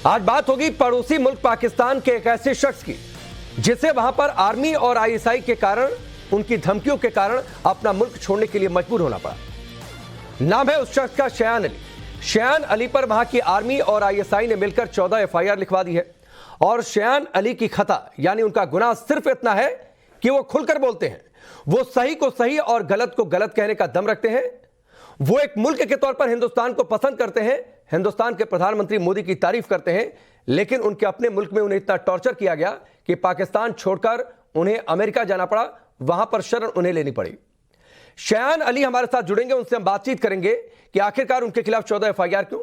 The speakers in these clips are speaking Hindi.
आज बात होगी पड़ोसी मुल्क पाकिस्तान के एक ऐसे शख्स की जिसे वहां पर आर्मी और आईएसआई के कारण, उनकी धमकियों के कारण अपना मुल्क छोड़ने के लिए मजबूर होना पड़ा। नाम है उस शख्स का शयान अली। शयान अली पर वहां की आर्मी और आईएसआई ने मिलकर 14 एफआईआर लिखवा दी है। और शयान अली की खता यानी उनका गुनाह सिर्फ इतना है कि वो खुलकर बोलते हैं, वो सही को सही और गलत को गलत कहने का दम रखते हैं। वो एक मुल्क के तौर पर हिंदुस्तान को पसंद करते हैं, हिंदुस्तान के प्रधानमंत्री मोदी की तारीफ करते हैं, लेकिन उनके अपने मुल्क में उन्हें इतना टॉर्चर किया गया कि पाकिस्तान छोड़कर उन्हें अमेरिका जाना पड़ा, वहां पर शरण उन्हें लेनी पड़ी। शयान अली हमारे साथ जुड़ेंगे, उनसे हम बातचीत करेंगे कि आखिरकार उनके खिलाफ 14 एफआईआर क्यों,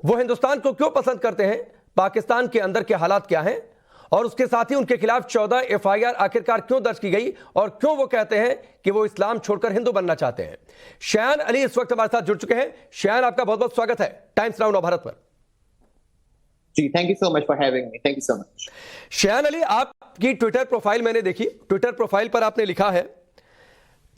वो हिंदुस्तान को क्यों पसंद करते हैं, पाकिस्तान के अंदर के हालात क्या हैं, और उसके साथ ही उनके खिलाफ 14 एफआईआर आखिरकार क्यों दर्ज की गई और क्यों वो कहते हैं कि वो इस्लाम छोड़कर हिंदू बनना चाहते हैं। शयान अली इस वक्त हमारे साथ जुड़ चुके हैं। शयान, आपका बहुत बहुत स्वागत है टाइम्स नाउ नवभारत पर। जी, thank you so much for having me. Thank you so much. Shayan Ali, आपकी ट्विटर प्रोफाइल मैंने देखी। ट्विटर प्रोफाइल पर आपने लिखा है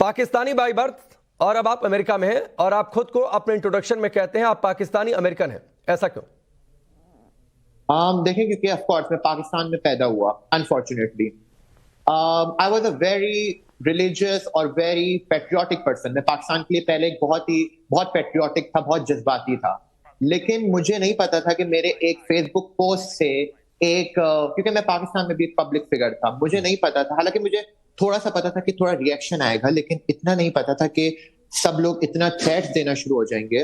पाकिस्तानी बाय बर्थ और अब आप अमेरिका में हैं, और आप खुद को अपने इंट्रोडक्शन में कहते हैं आप पाकिस्तानी अमेरिकन हैं, ऐसा क्यों? देखें, क्योंकि ऑफ कोर्स मैं पाकिस्तान में पैदा हुआ, unfortunately. I was a very religious और वेरी पेट्रियाटिक पर्सन। मैं पाकिस्तान के लिए पहले बहुत पेट्रियाटिक था, बहुत जज्बाती था। लेकिन मुझे नहीं पता था कि मेरे एक फेसबुक पोस्ट से क्योंकि मैं पाकिस्तान में भी एक पब्लिक फिगर था, मुझे नहीं पता था, हालांकि मुझे थोड़ा सा पता था कि थोड़ा रिएक्शन आएगा, लेकिन इतना नहीं पता था कि सब लोग इतना थ्रेट्स देना शुरू हो जाएंगे।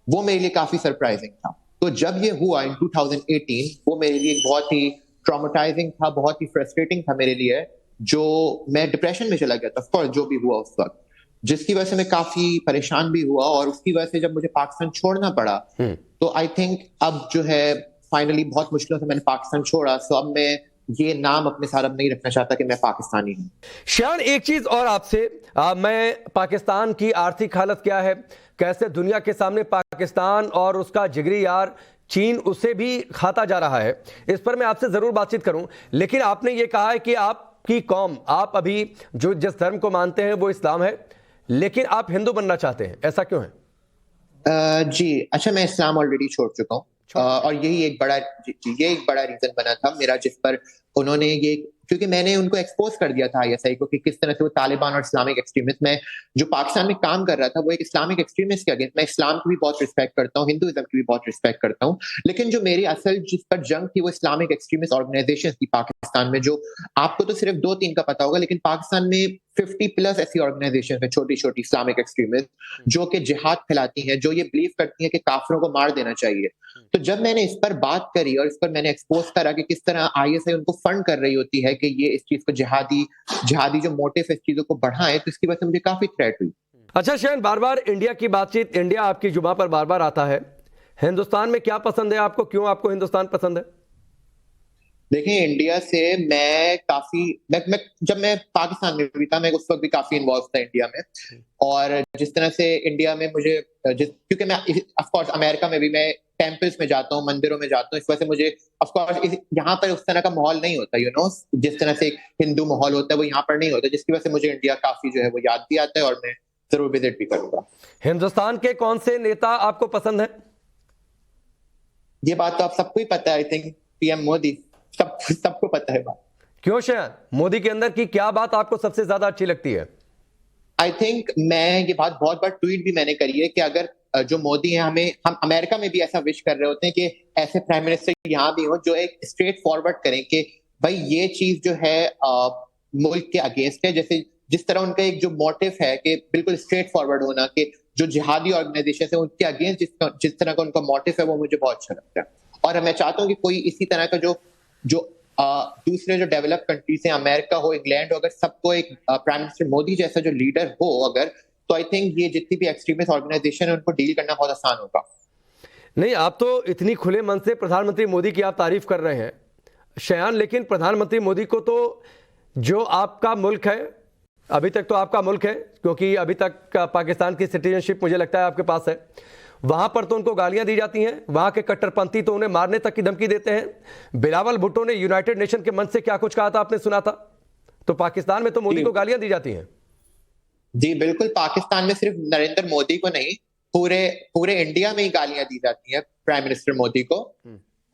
वो मेरे लिए काफी सरप्राइजिंग था। तो जब ये हुआ इन 2018, वो मेरे लिए बहुत ही ट्रॉमेटाइजिंग था, बहुत ही फ्रस्ट्रेटिंग था मेरे लिए, जो मैं डिप्रेशन में चला गया था, ऑफकोर्स, जो भी हुआ उस वक्त, जिसकी वजह से मैं काफी परेशान भी हुआ। और उसकी वजह से जब मुझे पाकिस्तान छोड़ना पड़ा, तो आई थिंक अब जो है फाइनली बहुत मुश्किलों से मैंने पाकिस्तान छोड़ा। सो अब मैं ये नाम अपने साथ अब नहीं रखना चाहता कि मैं पाकिस्तानी हूँ। शयान, एक चीज और आपसे, मैं पाकिस्तान की आर्थिक हालत क्या है, कैसे दुनिया के सामने पाकिस्तान और उसका जिगरी यार चीन उसे भी खाता जा रहा है, इस पर मैं आपसे जरूर बातचीत करूं। लेकिन आपने ये कहा है कि आपकी कौम, आप अभी जो जिस धर्म को मानते हैं वो इस्लाम है, लेकिन आप हिंदू बनना चाहते हैं, ऐसा क्यों है? जी, अच्छा, मैं इस्लाम ऑलरेडी छोड़ चुका हूँ। और यही एक बड़ा रीजन बना था मेरा, जिस पर उन्होंने ये, क्योंकि मैंने उनको एक्सपोज कर दिया था आईएसआई को कि किस तरह से वो तालिबान और इस्लामिक एक्सट्रीमिस्ट में जो पाकिस्तान में काम कर रहा था, वो एक इस्लामिक एक्सट्रीमिस्ट के अगेंस्ट। मैं इस्लाम की भी बहुत रिस्पेक्ट करता हूँ, हिंदुइज्म की भी बहुत रिस्पेक्ट करता हूँ, लेकिन जो मेरी असल जिस पर जंग थी वो इस्लामिक एक्सट्रीमिस्ट ऑर्गेनाइजेशन थी पाकिस्तान में, जो आपको तो सिर्फ 2-3 का पता होगा, लेकिन पाकिस्तान में 50+ ऐसी ऑर्गेनाइजेशन है, छोटी छोटी इस्लामिक एक्सट्रीमिस्ट, जो कि जिहाद फैलाती हैं, जो ये बिलीव करती हैं कि काफिरों को मार देना चाहिए। तो जब मैंने इस पर बात करी और इस पर मैंने एक्सपोज करा कि किस तरह आईएसआई उनको फंड कर रही होती है कि ये इस चीज को जिहादी जो मोटिव है इस चीजों को बढ़ाएं, तो इसकी वजह से मुझे काफी थ्रेट हुई। अच्छा शयान, बार बार इंडिया की बातचीत, इंडिया आपकी जुबान पर बार बार आता है। हिंदुस्तान में क्या पसंद है आपको, क्यों आपको हिंदुस्तान पसंद है? देखिए, इंडिया से जब मैं पाकिस्तान में भी था, मैं उस वक्त भी काफी इन्वॉल्व था इंडिया में। और जिस तरह से इंडिया में मुझे क्योंकि मैं ऑफ कोर्स अमेरिका में भी मैं टेम्पल्स में जाता हूँ, मंदिरों में जाता हूँ, इस वजह से मुझे ऑफ कोर्स यहाँ पर उस तरह का माहौल नहीं होता, जिस तरह से एक हिंदू माहौल होता है वो यहाँ पर नहीं होता, जिसकी वजह से मुझे इंडिया काफी जो है वो याद भी आता है और मैं जरूर विजिट भी करूंगा। हिंदुस्तान के कौन से नेता आपको पसंद है? ये बात तो आप सबको ही पता है, आई थिंक पीएम मोदी, सबको पता है बात। क्यों शयान, मोदी के अंदर की क्या बात आपको सबसे ज्यादा अच्छी लगती है? आई थिंक ये बात बहुत बार ट्वीट भी मैंने करी है कि अगर जो मोदी है, हम अमेरिका में भी ऐसा विश कर रहे होते हैं कि ऐसे प्राइम मिनिस्टर यहाँ भी हो जो एक स्ट्रेट फॉरवर्ड करें कि भाई ये चीज जो है मुल्क के अगेंस्ट है, जैसे जिस तरह उनका एक जो मोटिव है कि बिल्कुल स्ट्रेट फॉरवर्ड होना, कि जो जिहादी ऑर्गेनाइजेशन है उनके अगेंस्ट जिस तरह का उनका मोटिव है, वो मुझे बहुत अच्छा लगता है। और मैं चाहता हूँ कि कोई इसी तरह का जो दूसरे जो डेवलप कंट्रीज हैं, अमेरिका हो, इंग्लैंड हो, अगर सबको एक प्राइम मिनिस्टर मोदी जैसा जो लीडर हो अगर, तो आई थिंक ये जितनी भी एक्सट्रीमिस्ट ऑर्गेनाइजेशन है उनको डील करना बहुत आसान होगा। नहीं, आप तो इतनी खुले मन से प्रधानमंत्री मोदी की आप तारीफ कर रहे हैं शयान, लेकिन प्रधानमंत्री मोदी को तो जो आपका मुल्क है, अभी तक तो आपका मुल्क है, क्योंकि अभी तक पाकिस्तान की सिटीजनशिप मुझे लगता है आपके पास है, वहां पर तो उनको गालियां दी जाती हैं, वहां के कट्टरपंथी तो उन्हें मारने तक की धमकी देते हैं। बिलावल भुट्टो ने यूनाइटेड नेशन के मंच से क्या कुछ कहा था, आपने सुना था? तो पाकिस्तान में तो मोदी को गालियां दी जाती हैं। जी बिल्कुल, पाकिस्तान में सिर्फ नरेंद्र मोदी को नहीं, पूरे इंडिया में ही गालियां दी जाती हैं प्राइम मिनिस्टर मोदी को।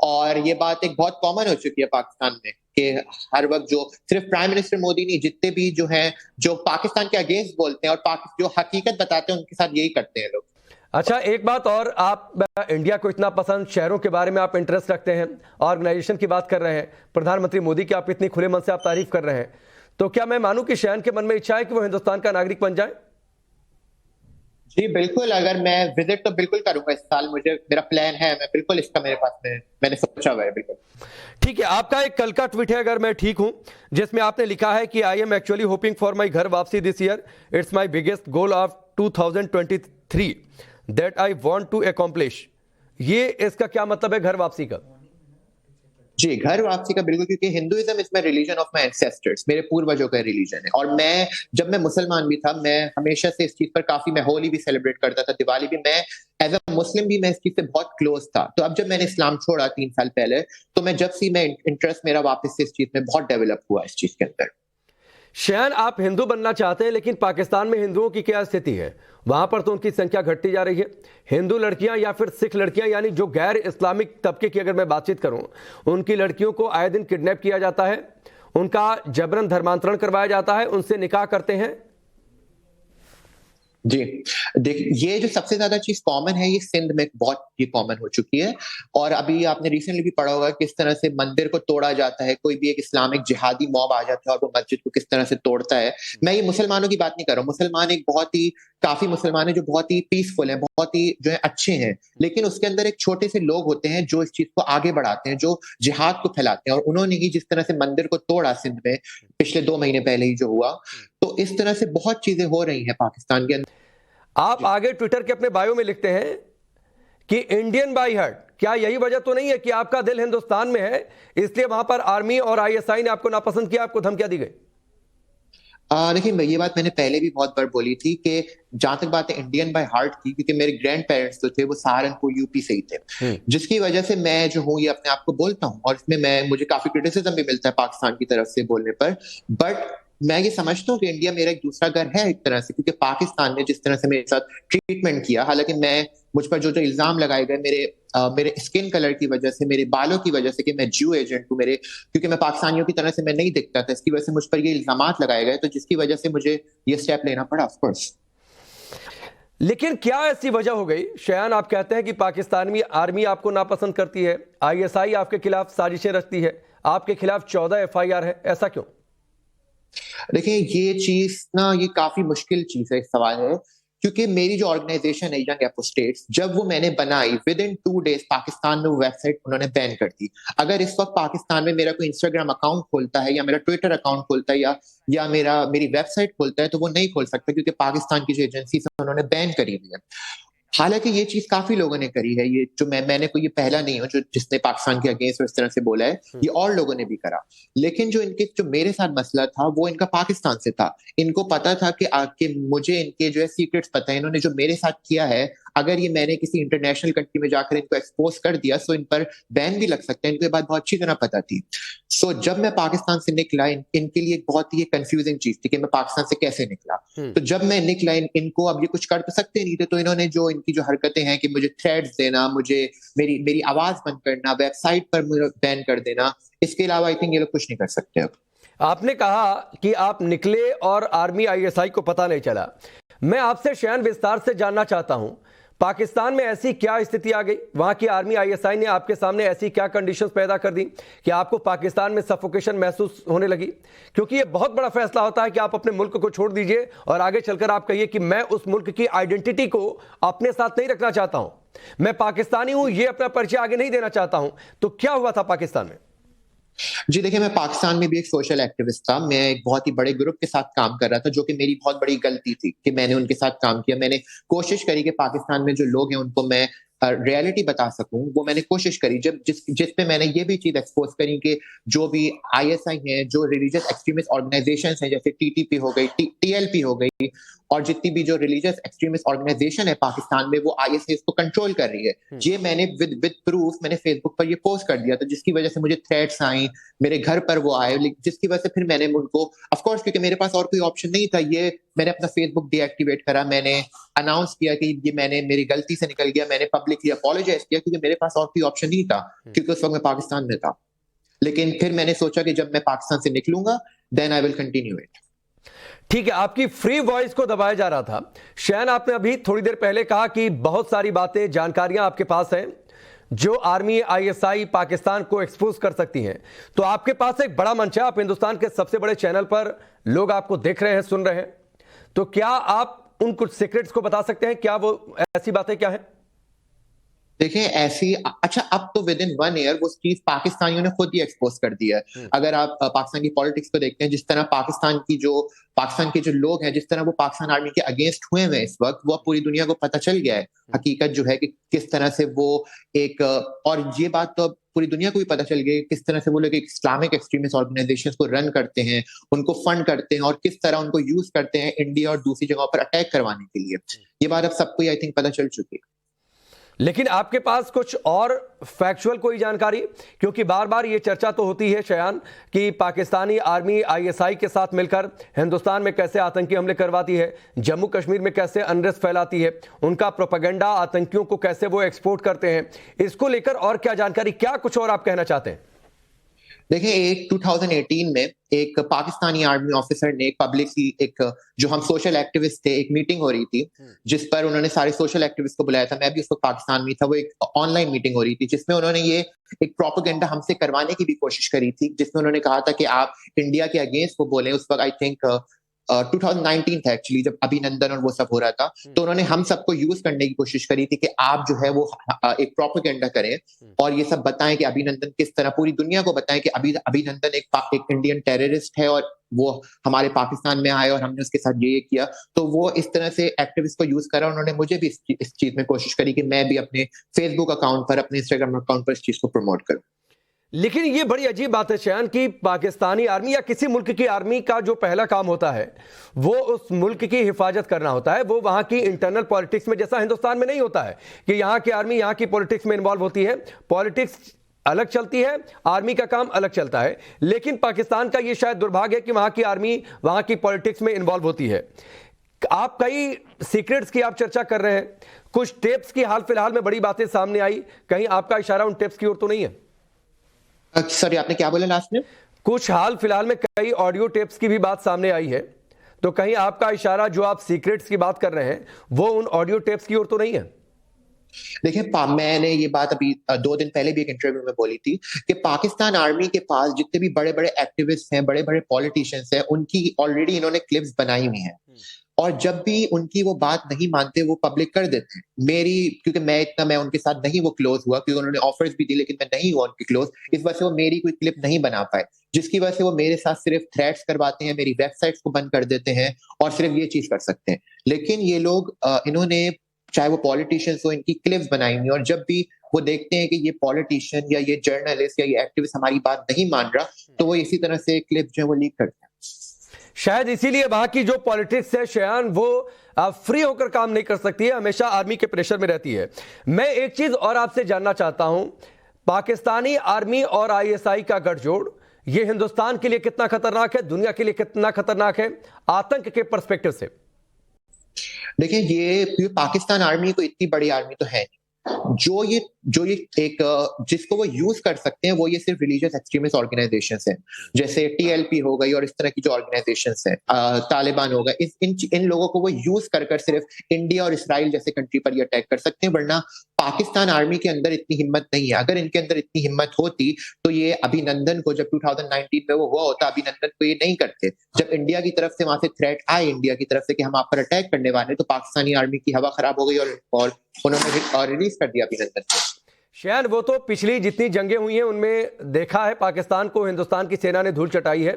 और ये बात एक बहुत कॉमन हो चुकी है पाकिस्तान में कि हर वक्त जो सिर्फ प्राइम मिनिस्टर मोदी नहीं, जितने भी जो हैं जो पाकिस्तान के अगेंस्ट बोलते हैं और जो हकीकत बताते हैं उनके साथ यही करते हैं लोग। अच्छा, एक बात और, आप इंडिया को इतना पसंद, शहरों के बारे में आप इंटरेस्ट रखते हैं, ऑर्गेनाइजेशन की बात कर रहे हैं, प्रधानमंत्री मोदी की आप इतनी खुले मन से आप तारीफ कर रहे हैं, तो क्या मैं मानूं कि शयान के मन में इच्छा है कि वो हिंदुस्तान का नागरिक बन जाए? जी बिल्कुल, अगर मैं विजिट तो बिल्कुल करूंगा इस साल, मेरा प्लान है, मैं बिल्कुल इसका मेरे पास में मैंने सोचा हुआ है बिल्कुल। ठीक है, आपका एक कल का ट्वीट है, अगर मैं ठीक हूं, जिसमें आपने लिखा है कि I am actually hoping for my घर वापसी this year, it's my biggest goal of 2023 that I want to accomplish. ये इसका क्या मतलब है घर वापसी का? जी, घर वापसी का बिल्कुल, क्योंकि Hinduism is my religion of my ancestors, मेरे पूर्वजों का रिलीजन है। और मैं जब मैं मुसलमान भी था, मैं हमेशा से इस चीज पर काफी, मैं होली भी सेलिब्रेट करता था, दिवाली भी, मैं एज अ मुस्लिम भी मैं इस चीज से बहुत क्लोज था। तो अब जब मैंने इस्लाम छोड़ा 3 साल पहले, तो मैं जब से मैं इंटरेस्ट मेरा वापस से इस चीज में बहुत डेवलप हुआ इस चीज के अंदर। शयान, आप हिंदू बनना चाहते हैं, लेकिन पाकिस्तान में हिंदुओं की क्या स्थिति है? वहां पर तो उनकी संख्या घटती जा रही है। हिंदू लड़कियां या फिर सिख लड़कियां, यानी जो गैर इस्लामिक तबके की अगर मैं बातचीत करूं, उनकी लड़कियों को आए दिन किडनैप किया जाता है, उनका जबरन धर्मांतरण करवाया जाता है, उनसे निकाह करते हैं। जी, देखिए, ये जो सबसे ज्यादा चीज कॉमन है, ये सिंध में बहुत ये कॉमन हो चुकी है। और अभी आपने रिसेंटली भी पढ़ा होगा किस तरह से मंदिर को तोड़ा जाता है, कोई भी एक इस्लामिक जिहादी मॉब आ जाता है और वो मस्जिद को किस तरह से तोड़ता है। मैं ये मुसलमानों की बात नहीं कर रहा हूँ, मुसलमान एक बहुत ही, काफी मुसलमान है जो बहुत ही पीसफुल है, बहुत ही जो है अच्छे हैं, लेकिन उसके अंदर एक छोटे से लोग होते हैं जो इस चीज को आगे बढ़ाते हैं, जो जिहाद को फैलाते हैं। और उन्होंने ही जिस तरह से मंदिर को तोड़ा सिंध में पिछले 2 महीने पहले ही जो हुआ, तो इस तरह से बहुत चीजें हो रही हैं पाकिस्तान के अंदर। आप आगे ट्विटर के अपने बायो में लिखते हैं कि इंडियन बाय हार्ट, क्या यही वजह तो नहीं है कि आपका दिल हिंदुस्तान में है, इसलिए वहां पर आर्मी और आईएसआई ने आपको नापसंद किया, आपको धमकियां दी गई? देखिए, ये बात मैंने पहले भी बहुत बार बोली थी कि जहां तक बात है इंडियन बाय हार्ट की, क्योंकि मेरे ग्रैंड पेरेंट्स जो थे वो सहारनपुर यूपी से ही थे, जिसकी वजह से मैं जो हूँ ये अपने आप को बोलता हूँ। और इसमें मुझे काफी क्रिटिसिज्म भी मिलता है पाकिस्तान की तरफ से बोलने पर, बट मैं ये समझता हूँ कि इंडिया मेरा एक दूसरा घर है एक तरह से, क्योंकि पाकिस्तान ने जिस तरह से मेरे साथ ट्रीटमेंट किया, हालांकि मुझ पर जो जो इल्जाम लगाए गए मेरे स्किन कलर की वजह से, मेरे बालों की वजह से कि मैं ज्यू एजेंट हूँ, क्योंकि मैं पाकिस्तानियों की तरह से मैं नहीं दिखता था, इसकी वजह से मुझ पर ये इल्जामात लगाए गए, तो जिसकी वजह से मुझे ये स्टेप लेना पड़ा, ऑफ कोर्स। लेकिन क्या ऐसी वजह हो गई शयान, आप कहते हैं कि पाकिस्तानी आर्मी आपको नापसंद करती है, आईएसआई आपके खिलाफ साजिशें रचती है, आपके खिलाफ 14 एफआईआर है, ऐसा क्यों? देखिए, ये चीज ना, ये काफी मुश्किल चीज है, सवाल है, क्योंकि मेरी जो ऑर्गेनाइजेशन है यंग एपोस्टेट्स, जब वो मैंने बनाई, विद इन 2 डेज पाकिस्तान में वो वेबसाइट उन्होंने बैन कर दी। अगर इस वक्त पाकिस्तान में मेरा कोई इंस्टाग्राम अकाउंट खोलता है या मेरा ट्विटर अकाउंट खोलता है या मेरी वेबसाइट खोलता है, तो वो नहीं खोल सकता, क्योंकि पाकिस्तान की जो एजेंसी है उन्होंने बैन करी हुई है। हालांकि ये चीज काफी लोगों ने करी है, ये जो मैंने कोई ये पहला नहीं हूं जो जिसने पाकिस्तान के अगेंस्ट इस तरह से बोला है, ये और लोगों ने भी करा। लेकिन जो मेरे साथ मसला था वो इनका पाकिस्तान से था। इनको पता था कि मुझे इनके जो है सीक्रेट्स पता है, इन्होंने जो मेरे साथ किया है, अगर ये मैंने किसी इंटरनेशनल कंट्री में जाकर इनको एक्सपोज कर दिया तो इन पर बैन भी लग सकता है, इनको ये बात बहुत अच्छी तरह पता थी। सो जब मैं पाकिस्तान से निकला, इनके लिए बहुत ही कंफ्यूजिंग चीज थी कि मैं पाकिस्तान से कैसे निकला। तो जब मैं निकला, इनको अब ये कुछ कर तो सकते नहीं थे, तो इन्होंने जो इनकी जो हरकतें हैं कि मुझे थ्रेड्स देना, मुझे मेरी आवाज बंद करना, वेबसाइट पर बैन कर देना, इसके अलावा आई थिंक ये लोग कुछ नहीं कर सकते अब। आपने कहा कि आप निकले और आर्मी आईएसआई को पता नहीं चला। मैं आपसे शयान विस्तार से जानना चाहता हूं, पाकिस्तान में ऐसी क्या स्थिति आ गई, वहां की आर्मी आईएसआई ने आपके सामने ऐसी क्या कंडीशंस पैदा कर दी कि आपको पाकिस्तान में सफोकेशन महसूस होने लगी? क्योंकि ये बहुत बड़ा फैसला होता है कि आप अपने मुल्क को छोड़ दीजिए और आगे चलकर आप कहिए कि मैं उस मुल्क की आइडेंटिटी को अपने साथ नहीं रखना चाहता हूं, मैं पाकिस्तानी हूं, ये अपना परिचय आगे नहीं देना चाहता हूं। तो क्या हुआ था पाकिस्तान में? जी देखिए, मैं पाकिस्तान में भी एक सोशल एक्टिविस्ट था। मैं एक बहुत ही बड़े ग्रुप के साथ काम कर रहा था, जो कि मेरी बहुत बड़ी गलती थी कि मैंने उनके साथ काम किया। मैंने कोशिश करी कि पाकिस्तान में जो लोग हैं उनको मैं रियलिटी बता सकूं, वो मैंने कोशिश करी। जिस पे मैंने ये भी चीज एक्सपोज करी कि जो भी आईएसआई है, जो रिलीजियस एक्सट्रीमिस्ट ऑर्गेनाइजेशंस हैं, जैसे टीटीपी हो गई, टीएलपी हो गई, और जितनी भी जो रिलीजियस एक्सट्रीमिस्ट ऑर्गेनाइजेशन है पाकिस्तान में, वो आईएसआई को कंट्रोल कर रही है। ये मैंने विद प्रूफ मैंने फेसबुक पर ये पोस्ट कर दिया था, जिसकी वजह से मुझे थ्रेट्स आई, मेरे घर पर वो आए, जिसकी वजह से फिर मैंने उनको, ऑफ कोर्स क्योंकि मेरे पास और कोई ऑप्शन नहीं था, ये मैंने अपना फेसबुक डीएक्टिवेट करा, मैंने अनाउंस किया कि ये मैंने मेरी गलती से निकल गया, मैंने पब्लिकली अपोलोजाइज किया क्योंकि मेरे पास और कोई ऑप्शन नहीं था, क्योंकि उस वक्त मैं पाकिस्तान में था। लेकिन फिर मैंने सोचा कि जब मैं पाकिस्तान से निकलूंगा then I will continue it. ठीक है, आपकी फ्री वॉइस को दबाया जा रहा था। शयान, आपने अभी थोड़ी देर पहले कहा कि बहुत सारी बातें, जानकारियां आपके पास हैं जो आर्मी, आईएसआई पाकिस्तान को एक्सपोज कर सकती हैं। तो आपके पास एक बड़ा मंच है, आप हिंदुस्तान के सबसे बड़े चैनल पर, लोग आपको देख रहे हैं, सुन रहे हैं, तो क्या आप उन कुछ सीक्रेट्स को बता सकते हैं? क्या वो ऐसी बातें क्या है? देखिए ऐसी, अच्छा अब तो विद इन 1 ईयर वो चीज पाकिस्तानियों ने खुद ही एक्सपोज कर दिया है। अगर आप पाकिस्तान की पॉलिटिक्स को देखते हैं, जिस तरह पाकिस्तान के जो लोग हैं, जिस तरह वो पाकिस्तान आर्मी के अगेंस्ट हुए हैं इस वक्त, वो पूरी दुनिया को पता चल गया है हकीकत जो है कि किस तरह से वो एक, और ये बात तो अब पूरी दुनिया को भी पता चल गई किस तरह से वो लोग एक इस्लामिक एक्सट्रीमिस्ट ऑर्गेनाइजेशन को रन करते हैं, उनको फंड करते हैं और किस तरह उनको यूज करते हैं इंडिया और दूसरी जगहों पर अटैक करवाने के लिए। ये बात अब सबको आई थिंक पता चल चुकी है। लेकिन आपके पास कुछ और फैक्चुअल कोई जानकारी? क्योंकि बार बार ये चर्चा तो होती है शयान कि पाकिस्तानी आर्मी आईएसआई के साथ मिलकर हिंदुस्तान में कैसे आतंकी हमले करवाती है, जम्मू कश्मीर में कैसे अनरेस्ट फैलाती है, उनका प्रोपेगेंडा, आतंकियों को कैसे वो एक्सपोर्ट करते हैं, इसको लेकर और क्या जानकारी, क्या कुछ और आप कहना चाहते हैं? देखिए, एक 2018 में एक पाकिस्तानी आर्मी ऑफिसर ने पब्लिकली एक, जो हम सोशल एक्टिविस्ट थे, एक मीटिंग हो रही थी जिस पर उन्होंने सारे सोशल एक्टिविस्ट को बुलाया था, मैं भी उस वक्त पाकिस्तान में था। वो एक ऑनलाइन मीटिंग हो रही थी जिसमें उन्होंने ये एक प्रोपेगेंडा हमसे करवाने की भी कोशिश करी थी, जिसमें उन्होंने कहा था कि आप इंडिया के अगेंस्ट वो बोले। उस वक्त आई थिंक 2019 था एक्चुअली, जब अभिनंदन और वो सब हो रहा था। तो उन्होंने हम सबको यूज करने की कोशिश करी थी कि आप जो है वो एक प्रोपेगेंडा करें और ये सब बताएं कि अभिनंदन किस तरह, पूरी दुनिया को बताएं कि अभिनंदन एक इंडियन टेररिस्ट है और वो हमारे पाकिस्तान में आए और हमने उसके साथ ये किया। तो वो इस तरह से एक्टिविस्ट को यूज करा। उन्होंने मुझे भी इस चीज में कोशिश करी कि मैं भी अपने फेसबुक अकाउंट पर, अपने इंस्टाग्राम अकाउंट पर इस चीज को प्रमोट करूं। लेकिन ये बड़ी अजीब बात है शयान कि पाकिस्तानी आर्मी या किसी मुल्क की आर्मी का जो पहला काम होता है वो उस मुल्क की हिफाजत करना होता है। वो वहां की इंटरनल पॉलिटिक्स में, जैसा हिंदुस्तान में नहीं होता है कि यहां की आर्मी यहां की पॉलिटिक्स में इन्वॉल्व होती है, पॉलिटिक्स अलग चलती है, आर्मी का काम अलग चलता है। लेकिन पाकिस्तान का ये शायद दुर्भाग्य है कि वहां की आर्मी वहां की पॉलिटिक्स में इन्वॉल्व होती है। आप कई सीक्रेट्स की आप चर्चा कर रहे हैं, कुछ टेप्स की हाल फिलहाल में बड़ी बातें सामने आई, कहीं आपका इशारा उन टेप्स की ओर तो नहीं है? सॉरी, आपने क्या बोला लास्ट में? कुछ हाल फिलहाल में कई ऑडियो टेप्स की भी बात सामने आई है, तो कहीं आपका इशारा, जो आप सीक्रेट्स की बात कर रहे हैं, वो उन ऑडियो टेप्स की ओर तो नहीं है? देखिए, मैंने ये बात अभी 2 दिन पहले भी एक इंटरव्यू में बोली थी कि पाकिस्तान आर्मी के पास जितने भी बड़े बड़े एक्टिविस्ट हैं, बड़े बड़े पॉलिटिशियंस हैं, उनकी ऑलरेडी इन्होंने क्लिप्स बनाई हुई हैं और जब भी उनकी वो बात नहीं मानते वो पब्लिक कर देते हैं। क्योंकि मैं उनके साथ नहीं वो क्लोज हुआ, क्योंकि उन्होंने ऑफर्स भी दी लेकिन मैं नहीं हुआ उनके क्लोज, इस वजह से वो मेरी कोई क्लिप नहीं बना पाए, जिसकी वजह से वो मेरे साथ सिर्फ थ्रेट्स करवाते हैं, मेरी वेबसाइट्स को बंद कर देते हैं और सिर्फ ये चीज कर सकते हैं। लेकिन ये लोग, इन्होंने, चाहे वो पॉलिटिशियंस हो, इनकी क्लिप्स बनाई हुई, और जब भी वो देखते हैं कि ये पॉलिटिशियन या ये जर्नलिस्ट या ये एक्टिविस्ट हमारी बात नहीं मान रहा, तो वो इसी तरह से क्लिप जो है वो लीक करते हैं। शायद इसीलिए वहां की जो पॉलिटिक्स है शयान, वो फ्री होकर काम नहीं कर सकती है, हमेशा आर्मी के प्रेशर में रहती है। मैं एक चीज और आपसे जानना चाहता हूं, पाकिस्तानी आर्मी और आईएसआई का गठजोड़, ये हिंदुस्तान के लिए कितना खतरनाक है, दुनिया के लिए कितना खतरनाक है आतंक के पर्सपेक्टिव से? देखिए, ये पाकिस्तान आर्मी को इतनी बड़ी आर्मी तो है नहीं। जो ये एक, जिसको वो यूज कर सकते हैं वो ये सिर्फ रिलीजियस एक्सट्रीमिस्ट ऑर्गेनाइजेशंस हैं, जैसे टीएलपी हो गई और इस तरह की जो ऑर्गेनाइजेशंस हैं, तालिबान हो गए। इन लोगों को वो यूज कर सिर्फ इंडिया और इसराइल जैसे कंट्री पर ये अटैक कर सकते हैं, वरना पाकिस्तान आर्मी के अंदर इतनी हिम्मत नहीं है। अगर इनके अंदर इतनी हिम्मत होती तो ये अभिनंदन को, जब 2019 में वो हुआ होता, अभिनंदन को ये नहीं करते। जब इंडिया की तरफ से वहां से थ्रेट आए, इंडिया की तरफ से कि हम आप पर अटैक करने वाले, तो पाकिस्तानी आर्मी की हवा खराब हो गई और उन्होंने रिलीज कर दिया अभिनंदन को। शयान, वो तो पिछली जितनी जंगें हुई हैं उनमें देखा है पाकिस्तान को हिंदुस्तान की सेना ने धूल चटाई है।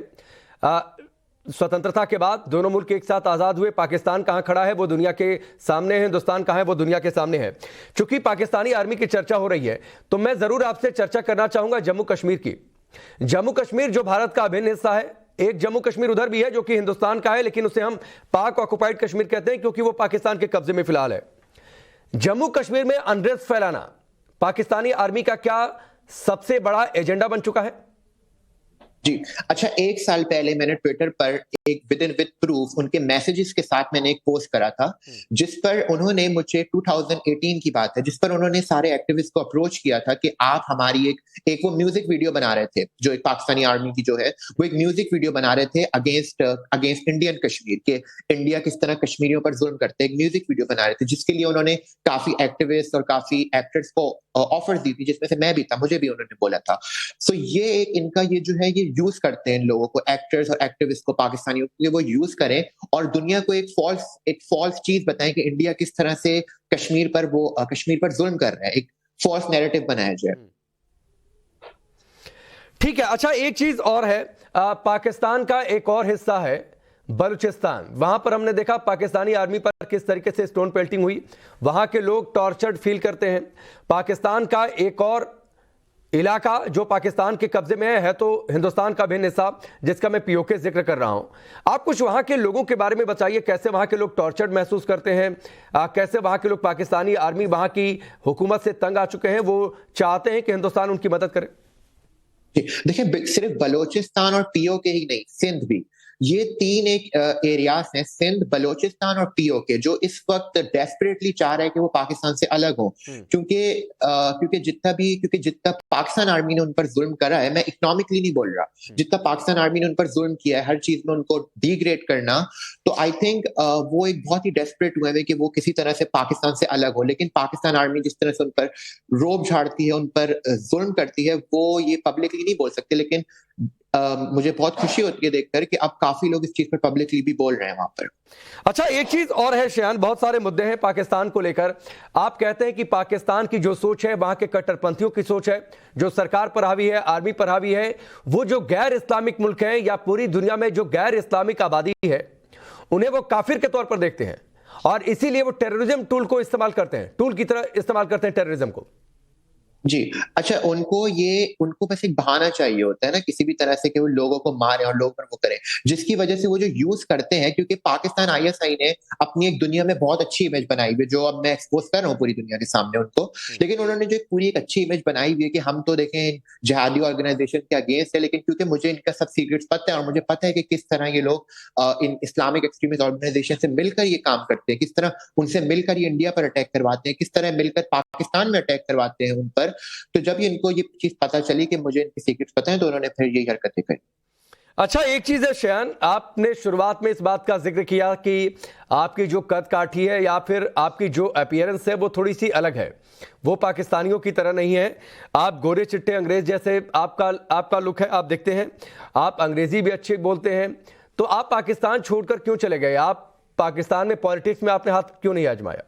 स्वतंत्रता के बाद दोनों मुल्क एक साथ आज़ाद हुए, पाकिस्तान कहाँ खड़ा है वो दुनिया के सामने है, हिंदुस्तान कहाँ है वो दुनिया के सामने है। चूंकि पाकिस्तानी आर्मी की चर्चा हो रही है तो मैं ज़रूर आपसे चर्चा करना चाहूँगा जम्मू कश्मीर की। जम्मू कश्मीर जो भारत का अभिन्न हिस्सा है, एक जम्मू कश्मीर उधर भी है जो कि हिंदुस्तान का है, लेकिन उसे हम पाक ऑक्युपाइड कश्मीर कहते हैं क्योंकि वो पाकिस्तान के कब्जे में फिलहाल है। जम्मू कश्मीर में अनरेस्ट फैलाना पाकिस्तानी आर्मी का क्या सबसे बड़ा एजेंडा बन चुका है? जी। अच्छा, 1 साल पहले मैंने ट्विटर पर एक विद प्रूफ उनके मैसेजेस के साथ मैंने एक पोस्ट करा था, जिस पर उन्होंने मुझे 2018 की बात है, जिस पर उन्होंने सारे एक्टिविस्ट को अप्रोच किया था कि आप हमारी एक वो म्यूज़िक वीडियो बना रहे थे, जो एक पाकिस्तानी आर्मी की जो है, वो एक म्यूज़िक वीडियो बना रहे थे अगेंस्ट इंडियन कश्मीर के, इंडिया किस तरह कश्मीरियों पर ज़ुल्म करते हैं, एक म्यूज़िक वीडियो बना रहे थे, जिसके लिए उन्होंने काफ़ी एक्टिविस्ट और काफ़ी एक्टर्स को ऑफर्स दी थी, जिसमें से मैं भी था, मुझे भी उन्होंने बोला था। सो ये एक इनका ये जो है ये यूज़ करते हैं इन लोगों को, एक्टर्स और एक्टिविस्ट को, पाकिस्तानियों के लिए वो यूज़ करें और दुनिया को एक फॉल्स चीज़ बताएं कि इंडिया किस तरह से कश्मीर पर ज़ुल्म कर रहा है, एक फॉल्स नैरेटिव बनाया जाए। ठीक है। अच्छा, एक चीज और है, पाकिस्तान का एक और हिस्सा है बलूचिस्तान। वहां पर हमने देखा पाकिस्तानी आर्मी पर किस तरीके से स्टोन पेल्टिंग हुई, वहां के लोग टॉर्चर्ड फील करते हैं। पाकिस्तान का एक और इलाका जो पाकिस्तान के कब्जे में है तो हिंदुस्तान का भिन्न हिस्सा, जिसका मैं पीओके जिक्र कर रहा हूं। आप कुछ वहां के लोगों के बारे में बताइए, कैसे वहां के लोग टॉर्चर्ड महसूस करते हैं, कैसे वहां के लोग, पाकिस्तानी आर्मी वहां की हुकूमत से तंग आ चुके हैं, वो चाहते हैं कि हिंदुस्तान उनकी मदद करे। देखिए, सिर्फ बलोचिस्तान और पीओके ही नहीं, सिंध भी, ये 3 एक एरियाज हैं, सिंध, बलोचिस्तान और पीओके, जो इस वक्त डेस्परेटली चाह रहे हैं कि वो पाकिस्तान से अलग हो, क्योंकि जितना पाकिस्तान आर्मी ने उन पर जुल्म करा है, मैं इकोनॉमिकली नहीं बोल रहा, जितना पाकिस्तान आर्मी ने उन पर जुल्म किया है, हर चीज में उनको डिग्रेड करना, तो आई थिंक वो एक बहुत ही डेस्परेट हुए हैं कि वो किसी तरह से पाकिस्तान से अलग हो। लेकिन पाकिस्तान आर्मी जिस तरह से उन पर रोब झाड़ती है, उन पर जुल्म करती है, वो ये पब्लिकली नहीं बोल सकते, लेकिन मुझे बहुत खुशी होती है देखकर कि अब काफी लोग इस चीज पर पब्लिकली भी बोल रहे हैं वहां पर। अच्छा, एक चीज और है शयान, बहुत सारे मुद्दे हैं पाकिस्तान को लेकर। आप कहते हैं कि पाकिस्तान की जो सोच है, वहां के कट्टरपंथियों की सोच है, जो सरकार पर हावी है, आर्मी पर हावी है, वो जो गैर इस्लामिक मुल्क है या पूरी दुनिया में जो गैर इस्लामिक आबादी है, उन्हें वो काफिर के तौर पर देखते हैं और इसीलिए वो टेररिज्म टूल को इस्तेमाल करते हैं, टूल की तरह इस्तेमाल करते हैं टेररिज्म को। जी। अच्छा, उनको बस एक बहाना चाहिए होता है ना, किसी भी तरह से कि वो लोगों को मारे और लोगों पर वो करें, जिसकी वजह से वो जो यूज करते हैं, क्योंकि पाकिस्तान आईएसआई ने अपनी एक दुनिया में बहुत अच्छी इमेज बनाई हुई है, जो अब मैं एक्सपोज कर रहा हूँ पूरी दुनिया के सामने उनको, लेकिन उन्होंने जो पूरी एक अच्छी इमेज बनाई हुई है कि हम तो देखें जिहादी ऑर्गेनाइजेशन के अगेंस्ट है, लेकिन क्योंकि मुझे इनका सब सीक्रेट्स पता है और मुझे पता है कि किस तरह ये लोग इन इस्लामिक एक्सट्रीमिस्ट ऑर्गेनाइजेशन से मिलकर ये काम करते हैं, किस तरह उनसे मिलकर ये इंडिया पर अटैक करवाते हैं, किस तरह मिलकर पाकिस्तान में अटैक करवाते हैं उन पर। तो जब इनको ये चीज पता चली कि मुझे इनके सीक्रेट्स पता है, तो उन्होंने फिर यही हरकतें करी। अच्छा, एक चीज है शयान, आपने शुरुआत में इस बात का जिक्र किया कि आपकी जो कद काठी है या फिर आपकी जो अपीयरेंस है वो थोड़ी सी अलग है, वो पाकिस्तानियों की तरह नहीं है। आप गोरे चिट्टे अंग्रेज जैसे आपका लुक है, आप दिखते हैं, आप अंग्रेजी भी अच्छे बोलते हैं, तो आप पाकिस्तान छोड़कर क्यों चले गए? आप पाकिस्तान में पॉलिटिक्स में आपने हाथ क्यों नहीं आजमाया?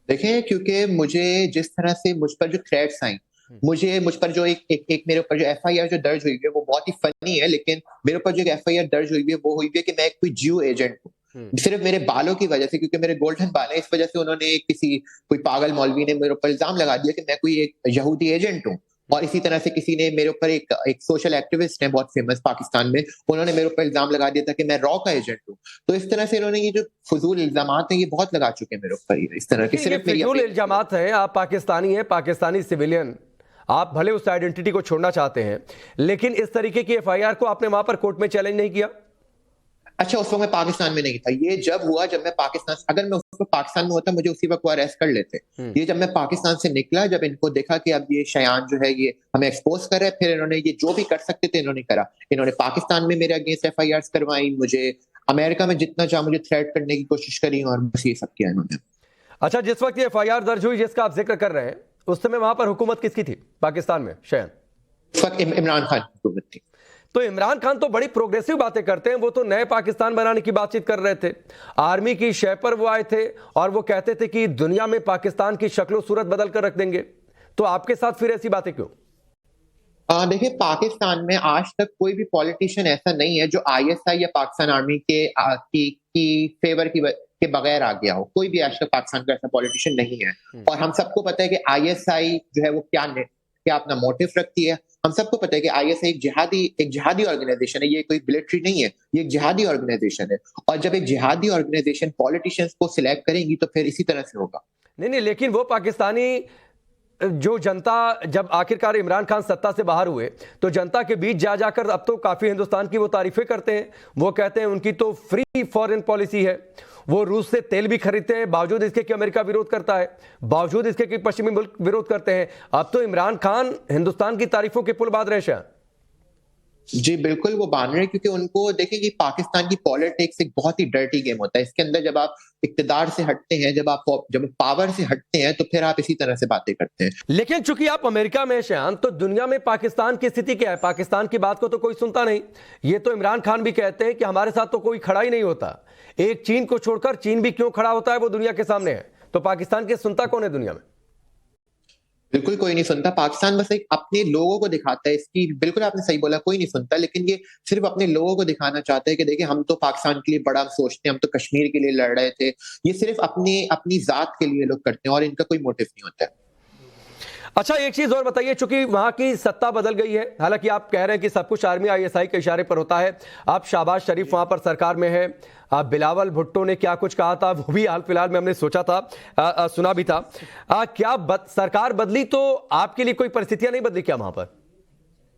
देखें, क्योंकि मुझे जिस तरह से मुझ पर जो थ्रेट्स आई, मुझ पर जो एक मेरे ऊपर जो एफआईआर जो दर्ज हुई है वो बहुत ही फनी है, लेकिन मेरे ऊपर जो एफआईआर दर्ज हुई है वो हुई है कि मैं कोई जियो एजेंट हूँ, सिर्फ मेरे बालों की वजह से, क्योंकि मेरे गोल्डन बाल है, इस वजह से उन्होंने कोई पागल मौलवी ने मेरे ऊपर इल्जाम लगा दिया कि मैं कोई एक यहूदी एजेंट हूँ। और इसी तरह से किसी ने मेरे ऊपर एक सोशल एक्टिविस्ट है बहुत फेमस पाकिस्तान में, उन्होंने मेरे ऊपर इल्जाम लगा दिया था कि मैं रॉ का एजेंट हूँ। तो इस तरह से इन्होंने ये जो फजूल इल्जामात हैं ये बहुत लगा चुके हैं मेरे ऊपर, इस तरह के सिर्फ मेरी फजूल इल्जामात हैं। आप पाकिस्तानी हैं, पाकिस्तानी सिविलियन, आप भले उस आइडेंटिटी को छोड़ना चाहते हैं, लेकिन इस तरीके की एफआईआर को आपने वहां पर कोर्ट में चैलेंज नहीं किया? अच्छा, उस वक्त मैं पाकिस्तान में नहीं था, ये जब हुआ जब मैं पाकिस्तान, अगर मैं उस वक्त पाकिस्तान में होता मुझे उसी वक्त वो अरेस्ट कर लेते। ये जब मैं पाकिस्तान से निकला, जब इनको देखा कि अब ये शयान जो है ये हमें एक्सपोज कर रहे हैं, फिर इन्होंने ये जो भी कर सकते थे इन्होंने करा। इन्होंने पाकिस्तान में मेरे अगेंस्ट एफआईआर करवाई, मुझे अमेरिका में जितना चाह मुझे थ्रेट करने की कोशिश करी, और बस ये सब किया इन्होंने। अच्छा, जिस वक्त ये एफआईआर दर्ज हुई जिसका आप जिक्र कर रहे हैं, उस समय वहां पर हुकूमत किसकी थी पाकिस्तान में शयान? उस वक्त इमरान खान की हुकूमत थी। तो इमरान खान तो बड़ी प्रोग्रेसिव बातें करते हैं, वो तो नए पाकिस्तान बनाने की बातचीत कर रहे थे, आर्मी की शय पर वो आए थे और वो कहते थे कि दुनिया में पाकिस्तान की शक्ल सूरत बदल कर रख देंगे। तो आपके साथ फिर ऐसी बातें क्यों? देखिए, पाकिस्तान में आज तक कोई भी पॉलिटिशियन ऐसा नहीं है जो आईएसआई या पाकिस्तान आर्मी की फेवर के बगैर आ गया हो। कोई भी आज तक पाकिस्तान का ऐसा पॉलिटिशियन नहीं है। और हम सबको पता है कि आईएसआई जो है वो क्या अपना मोटिव रखती है। हम सबको पता है कि आईएसआई एक जिहादी ऑर्गेनाइजेशन है, ये कोई मिलिट्री नहीं है, ये एक जिहादी ऑर्गेनाइजेशन है। और जब एक जिहादी ऑर्गेनाइजेशन पॉलिटिशियंस को सिलेक्ट करेंगी तो फिर इसी तरह से होगा। नहीं, लेकिन वो पाकिस्तानी जो जनता, जब आखिरकार इमरान खान सत्ता से बाहर हुए तो जनता के बीच जा जाकर अब तो काफी हिंदुस्तान की वो तारीफें करते हैं। वो कहते हैं उनकी तो फ्री फॉरेन पॉलिसी है, वो रूस से तेल भी खरीदते हैं, बावजूद इसके कि अमेरिका विरोध करता है, बावजूद इसके कि पश्चिमी मुल्क विरोध करते हैं। अब तो इमरान खान हिंदुस्तान की तारीफों के पुल बांध रहे हैं। जी बिल्कुल, वो बांध रहे हैं क्योंकि उनको देखें कि पाकिस्तान की पॉलिटिक्स एक बहुत ही डर्टी गेम होता है। इसके अंदर जब आप इक्तदार से हटते हैं, जब पावर से हटते हैं, तो फिर आप इसी तरह से बातें करते हैं। लेकिन चूंकि आप अमेरिका में शान, तो दुनिया में पाकिस्तान की स्थिति क्या है? पाकिस्तान की बात को तो कोई सुनता नहीं। ये तो इमरान खान भी कहते हैं कि हमारे साथ तो कोई खड़ा ही नहीं होता। एक चीन को छोड़कर, चीन भी क्यों खड़ा होता है वो दुनिया के सामने है। तो पाकिस्तान के सुनता कौन है दुनिया में? बिल्कुल कोई नहीं सुनता। पाकिस्तान बस एक अपने लोगों को दिखाता है। इसकी बिल्कुल आपने सही बोला, कोई नहीं सुनता, लेकिन ये सिर्फ अपने लोगों को दिखाना चाहते हैं कि देखिए हम तो पाकिस्तान के लिए बड़ा सोचते हैं, हम तो कश्मीर के लिए लड़ रहे थे। ये सिर्फ अपनी जात के लिए लोग करते हैं और इनका कोई मोटिव नहीं होता है। अच्छा, एक चीज और बताइए, चूंकि वहां की सत्ता बदल गई है, हालांकि आप कह रहे हैं कि सब कुछ आर्मी आईएसआई के इशारे पर होता है। आप शहबाज शरीफ वहां पर सरकार में है, बिलावल भुट्टो ने क्या कुछ कहा था वो भी हाल फिलहाल में हमने सोचा था, सुना भी था। क्या सरकार बदली तो आपके लिए कोई परिस्थितियां नहीं बदली क्या वहां पर?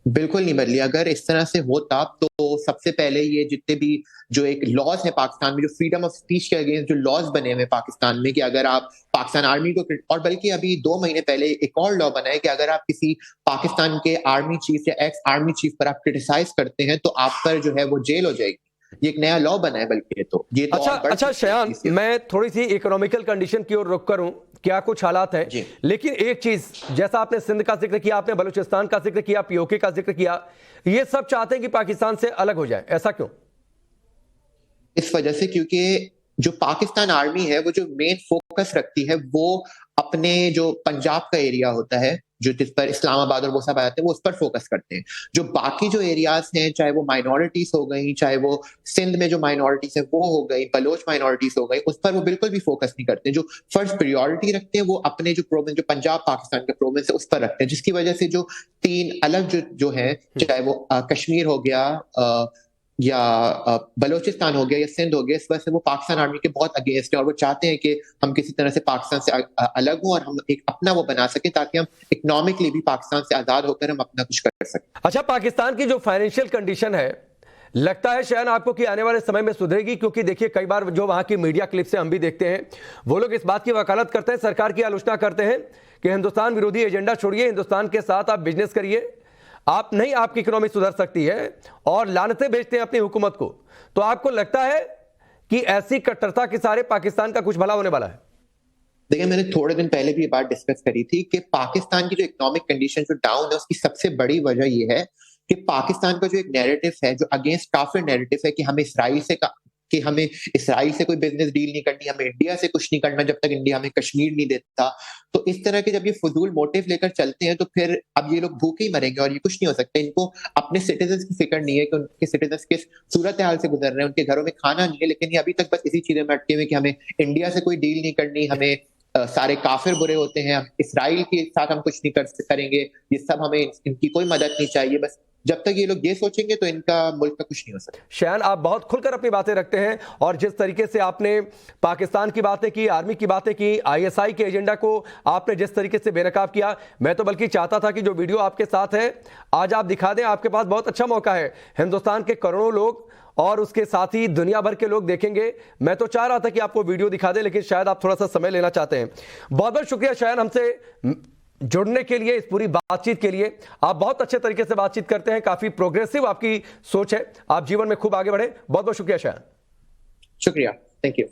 बिल्कुल नहीं बदली। अगर इस तरह से होता तो सबसे पहले ये जितने भी जो एक लॉज है पाकिस्तान में, जो फ्रीडम ऑफ स्पीच के अगेंस्ट जो लॉज बने हुए पाकिस्तान में, कि अगर आप पाकिस्तान आर्मी को, और बल्कि अभी 2 महीने पहले एक और लॉ बना है कि अगर आप किसी पाकिस्तान के आर्मी चीफ या एक्स आर्मी चीफ पर आप क्रिटिसाइज करते हैं तो आप पर जो है वो जेल हो जाएगी। ये एक नया लॉ बना है, बल्कि ये तो अच्छा शयान, मैं थोड़ी सी इकोनॉमिकल कंडीशन की ओर रुक करूं, क्या कुछ हालात है। लेकिन एक चीज, जैसा आपने सिंध का जिक्र किया, आपने बलूचिस्तान का जिक्र किया, पीओके का जिक्र किया, ये सब चाहते हैं कि पाकिस्तान से अलग हो जाए, ऐसा क्यों? इस वजह से क्योंकि जो पाकिस्तान आर्मी है वो जो मेन फोकस रखती है वो अपने जो पंजाब का एरिया होता है, जो जिस पर इस्लामाबाद और वो सब आते हैं, वो उस पर फोकस करते हैं। जो बाकी जो एरियाज हैं, चाहे वो माइनॉरिटीज हो गई, चाहे वो सिंध में जो माइनॉरिटीज है वो हो गई, बलोच माइनॉरिटीज हो गई, उस पर वो बिल्कुल भी फोकस नहीं करते। जो फर्स्ट प्रायोरिटी रखते हैं वो अपने जो प्रोविंस, जो पंजाब पाकिस्तान का प्रोविंस है, उस पर रखते हैं। जिसकी वजह से जो 3 अलग जो है, चाहे वो कश्मीर हो गया या बलोचिस्तान हो गया या सिंध हो गया, इस वजह से वो पाकिस्तान आर्मी के बहुत अगेंस्ट है और वो चाहते हैं कि हम किसी तरह से पाकिस्तान से अलग हों और हम एक अपना वो बना सकें, ताकि हम इकोनॉमिकली भी पाकिस्तान से आजाद होकर हम अपना कुछ कर सकें। अच्छा, पाकिस्तान की जो फाइनेंशियल कंडीशन है, लगता है शायद आपको कि आने वाले समय में सुधरेगी? क्योंकि देखिए, कई बार जो वहां की मीडिया क्लिप से हम भी देखते हैं, वो लोग इस बात की वकालत करते हैं, सरकार की आलोचना करते हैं कि हिंदुस्तान विरोधी एजेंडा छोड़िए, हिंदुस्तान के साथ आप बिजनेस करिए, आप नहीं, आपकी इकोनॉमी सुधर सकती है, और लानतें भेजते हैं अपनी हुकूमत को। तो आपको लगता है कि ऐसी कट्टरता के सारे पाकिस्तान का कुछ भला होने वाला है? देखिए, मैंने थोड़े दिन पहले भी ये बात डिस्कस करी थी कि पाकिस्तान की जो इकोनॉमिक कंडीशन जो डाउन है, उसकी सबसे बड़ी वजह ये है कि पाकिस्तान का जो एक नैरेटिव है, जो अगेंस्ट काफिर नैरेटिव है, कि हमें इसराइल से कोई बिजनेस डील नहीं करनी, हमें इंडिया से कुछ नहीं करना जब तक इंडिया हमें कश्मीर नहीं देता। तो इस तरह के जब ये फजूल मोटिव लेकर चलते हैं तो फिर अब ये लोग भूखे ही मरेंगे और ये कुछ नहीं हो सकता। इनको अपने सिटीजन की फिक्र नहीं है कि उनके सिटीजन किस सूरत हाल से गुजर रहे हैं, उनके घरों में खाना नहीं है, लेकिन ये अभी तक बस इसी चीजों में अटके हुए कि हमें इंडिया से कोई डील नहीं करनी, हमें सारे काफिर बुरे होते हैं, इसराइल के साथ हम कुछ नहीं करेंगे, ये सब, हमें इनकी कोई मदद नहीं चाहिए। बस जब तक ये लोग ये सोचेंगे तो इनका मुल्क का कुछ नहीं हो सकता। शयान, आप बहुत खुलकर अपनी बातें रखते हैं, और जिस तरीके से आपने पाकिस्तान की बातें की, आर्मी की बातें की, आईएसआई के एजेंडा को आपने जिस तरीके से बेनकाब किया, मैं तो बल्कि चाहता था कि जो वीडियो आपके साथ है आज आप दिखा दें। आपके पास बहुत अच्छा मौका है, हिंदुस्तान के करोड़ों लोग और उसके साथ ही दुनिया भर के लोग देखेंगे। मैं तो चाह रहा था कि आपको वीडियो दिखा दें, लेकिन शायद आप थोड़ा सा समय लेना चाहते हैं। बहुत बहुत शुक्रिया शायद हमसे जुड़ने के लिए, इस पूरी बातचीत के लिए। आप बहुत अच्छे तरीके से बातचीत करते हैं, काफी प्रोग्रेसिव आपकी सोच है, आप जीवन में खूब आगे बढ़े। बहुत बहुत शुक्रिया शायद। शुक्रिया, थैंक यू।